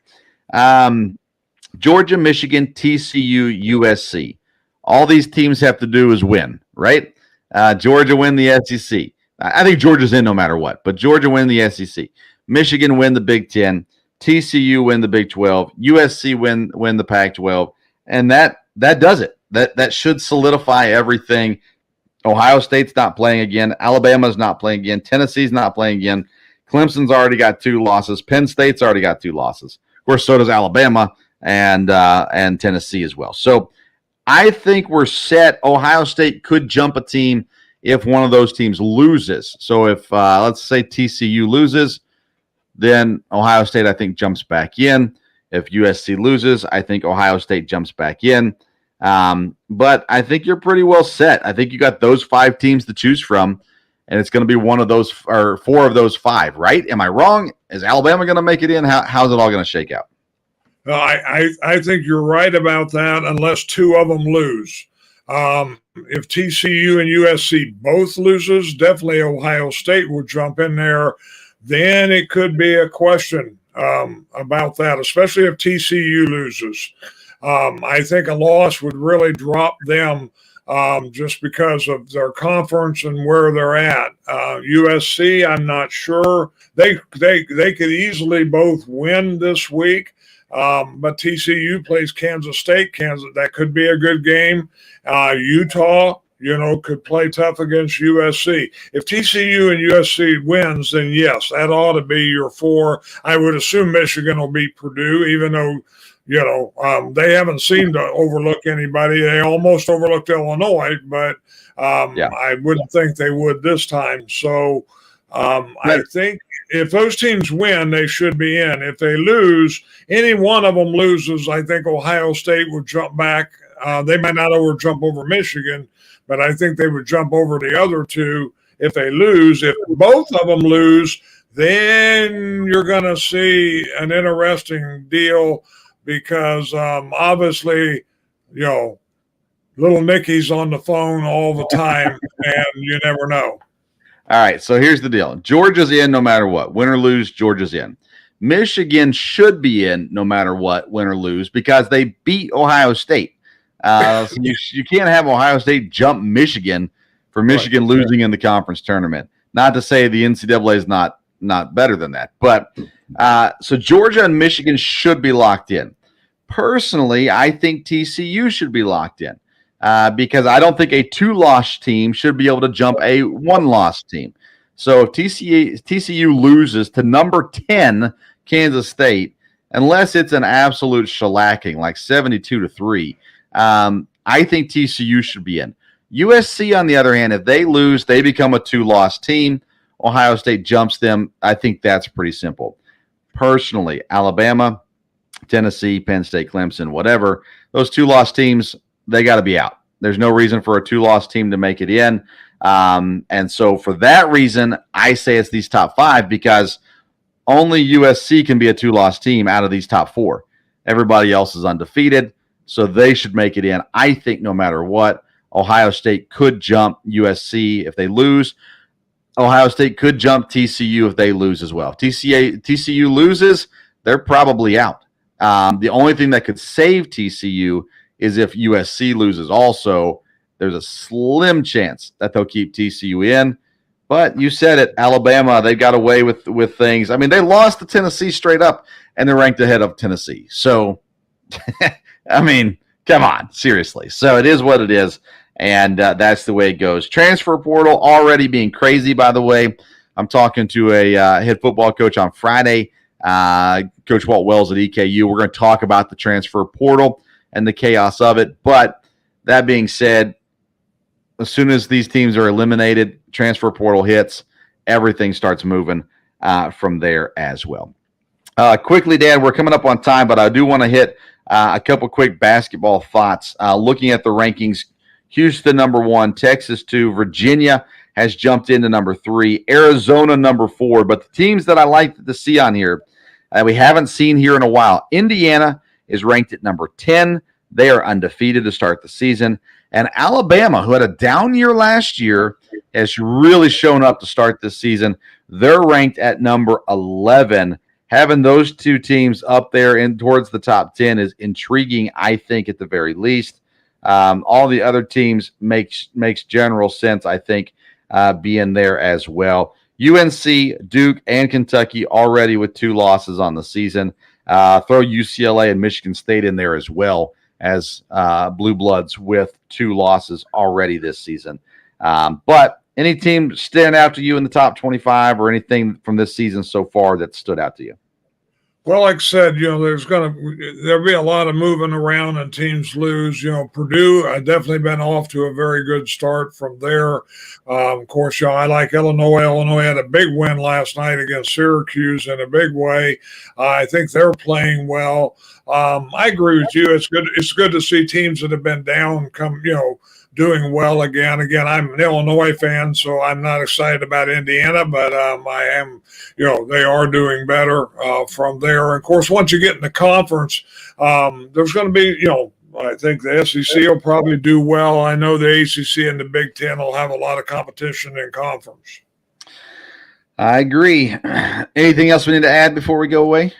Georgia, Michigan, TCU, USC. All these teams have to do is win, right? Georgia win the SEC. I think Georgia's in no matter what, but Georgia win the SEC. Michigan win the Big 10. TCU win the Big 12. USC win the Pac-12. And that does it. That should solidify everything. Ohio State's not playing again. Alabama's not playing again. Tennessee's not playing again. Clemson's already got 2 losses. Penn State's already got 2 losses. Of course, so does Alabama and Tennessee as well. So I think we're set. Ohio State could jump a team if one of those teams loses. So if, let's say, TCU loses, then Ohio State, I think, jumps back in. If USC loses, I think Ohio State jumps back in. But I think you're pretty well set. I think you got those 5 teams to choose from, and it's going to be one of those or 4 of those 5, right? Am I wrong? Is Alabama going to make it in? How's it all going to shake out? I think you're right about that, unless 2 of them lose. If TCU and USC both loses, definitely Ohio State will jump in there. Then it could be a question about that, especially if TCU loses. I think a loss would really drop them just because of their conference and where they're at. USC, I'm not sure. They could easily both win this week. But TCU plays Kansas State. That could be a good game. Utah, could play tough against USC. If TCU and USC wins, then yes, that ought to be your 4. I would assume Michigan will beat Purdue, even though, they haven't seemed to overlook anybody. They almost overlooked Illinois, but I wouldn't think they would this time. So I think if those teams win, they should be in. If they lose, any one of them loses, I think Ohio State would jump back. They might not jump over Michigan, but I think they would jump over the other 2 if they lose. If both of them lose, then you're going to see an interesting deal because obviously, little Nicky's on the phone all the time, and you never know. All right, so here's the deal. Georgia's in no matter what. Win or lose, Georgia's in. Michigan should be in no matter what, win or lose, because they beat Ohio State. So you can't have Ohio State jump Michigan for Michigan losing in the conference tournament. Not to say the NCAA is not better than that. But so Georgia and Michigan should be locked in. Personally, I think TCU should be locked in. Because I don't think a 2-loss team should be able to jump a 1-loss team. So if TCU loses to number 10 Kansas State, unless it's an absolute shellacking like 72-3, I think TCU should be in. USC, on the other hand, if they lose, they become a 2-loss team. Ohio State jumps them. I think that's pretty simple. Personally, Alabama, Tennessee, Penn State, Clemson, whatever, those 2-loss teams, they got to be out. There's no reason for a 2-loss team to make it in. And so for that reason, I say it's these top 5 because only USC can be a 2-loss team out of these top 4. Everybody else is undefeated, so they should make it in. I think no matter what, Ohio State could jump USC if they lose. Ohio State could jump TCU if they lose as well. TCU loses, they're probably out. The only thing that could save TCU is if USC loses also. There's a slim chance that they'll keep TCU in. But you said it, Alabama, they got away with things. I mean, they lost to Tennessee straight up, and they're ranked ahead of Tennessee. So, I mean, come on, seriously. So it is what it is, and that's the way it goes. Transfer portal already being crazy, by the way. I'm talking to a head football coach on Friday, Coach Walt Wells at EKU. We're going to talk about the transfer portal and the chaos of it. But that being said, as soon as these teams are eliminated, transfer portal hits, everything starts moving from there as well. Quickly, Dan, we're coming up on time, but I do want to hit a couple quick basketball thoughts. Looking at the rankings, Houston number 1, Texas 2, Virginia has jumped into number 3, Arizona number 4. But the teams that I like to see on here that we haven't seen here in a while, Indiana is ranked at number 10. They are undefeated to start the season. And Alabama, who had a down year last year, has really shown up to start this season. They're ranked at number 11. Having those two teams up there and towards the top 10 is intriguing, I think, at the very least. All the other teams makes general sense, I think, being there as well. UNC, Duke, and Kentucky already with 2 losses on the season. Throw UCLA and Michigan State in there as well as Blue Bloods with 2 losses already this season. But any team stand out to you in the top 25 or anything from this season so far that stood out to you? Well, like I said, there'll be a lot of moving around and teams lose. Purdue, definitely been off to a very good start from there. Of course, I like Illinois. Illinois had a big win last night against Syracuse in a big way. I think they're playing well. I agree with you. It's good to see teams that have been down come, doing well again. Again, I'm an Illinois fan, so I'm not excited about Indiana, but I am, they are doing better from there. And of course, once you get in the conference, there's going to be, I think the SEC will probably do well. I know the ACC and the Big Ten will have a lot of competition in conference. I agree. Anything else we need to add before we go away?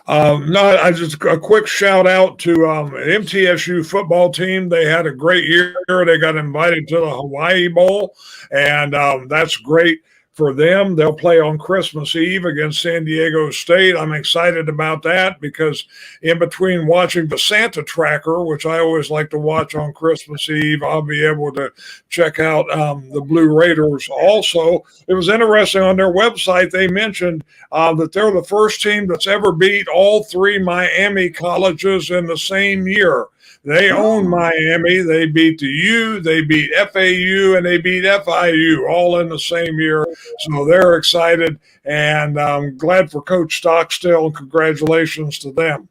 No, I just a quick shout out to MTSU football team. They had a great year. They got invited to the Hawaii Bowl, and that's great for them. They'll play on Christmas Eve against San Diego State. I'm excited about that because in between watching the Santa Tracker, which I always like to watch on Christmas Eve, I'll be able to check out the Blue Raiders. Also, it was interesting on their website, they mentioned that they're the first team that's ever beat all 3 Miami colleges in the same year. They own Miami. They beat the U, they beat FAU, and they beat FIU all in the same year. So they're excited, and I'm glad for Coach Stockstill. Congratulations to them.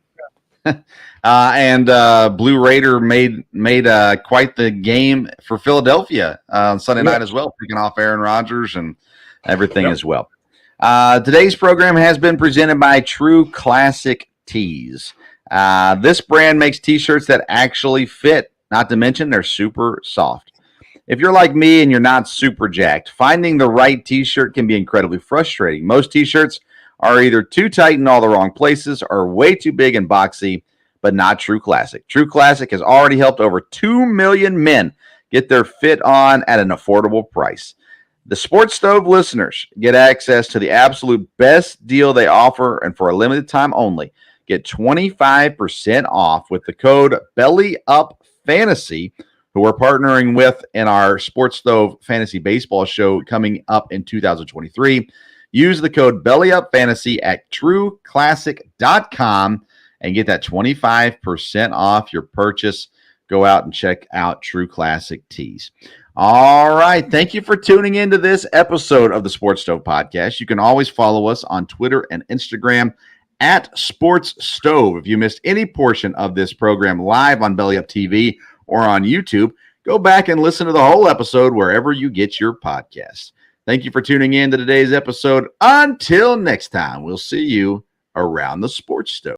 And Blue Raider made quite the game for Philadelphia on Sunday night as well, picking off Aaron Rodgers and everything as well. Today's program has been presented by True Classic Tees. This brand makes T-shirts that actually fit, not to mention they're super soft. If you're like me and you're not super jacked, finding the right T-shirt can be incredibly frustrating. Most T-shirts are either too tight in all the wrong places or way too big and boxy, but not True Classic. True Classic has already helped over 2 million men get their fit on at an affordable price. The Sports Stove listeners get access to the absolute best deal they offer, and for a limited time only, get 25% off with the code BELLYUPFANTASY, who we're partnering with in our Sports Stove Fantasy Baseball show coming up in 2023. Use the code BELLYUPFANTASY at trueclassic.com and get that 25% off your purchase. go out and check out True Classic Tees. All right. Thank you for tuning into this episode of the Sports Stove Podcast. You can always follow us on Twitter and Instagram at Sports Stove. If you missed any portion of this program live on Belly Up TV or on YouTube, go back and listen to the whole episode wherever you get your podcasts. Thank you for tuning in to today's episode. Until next time, we'll see you around the Sports Stove.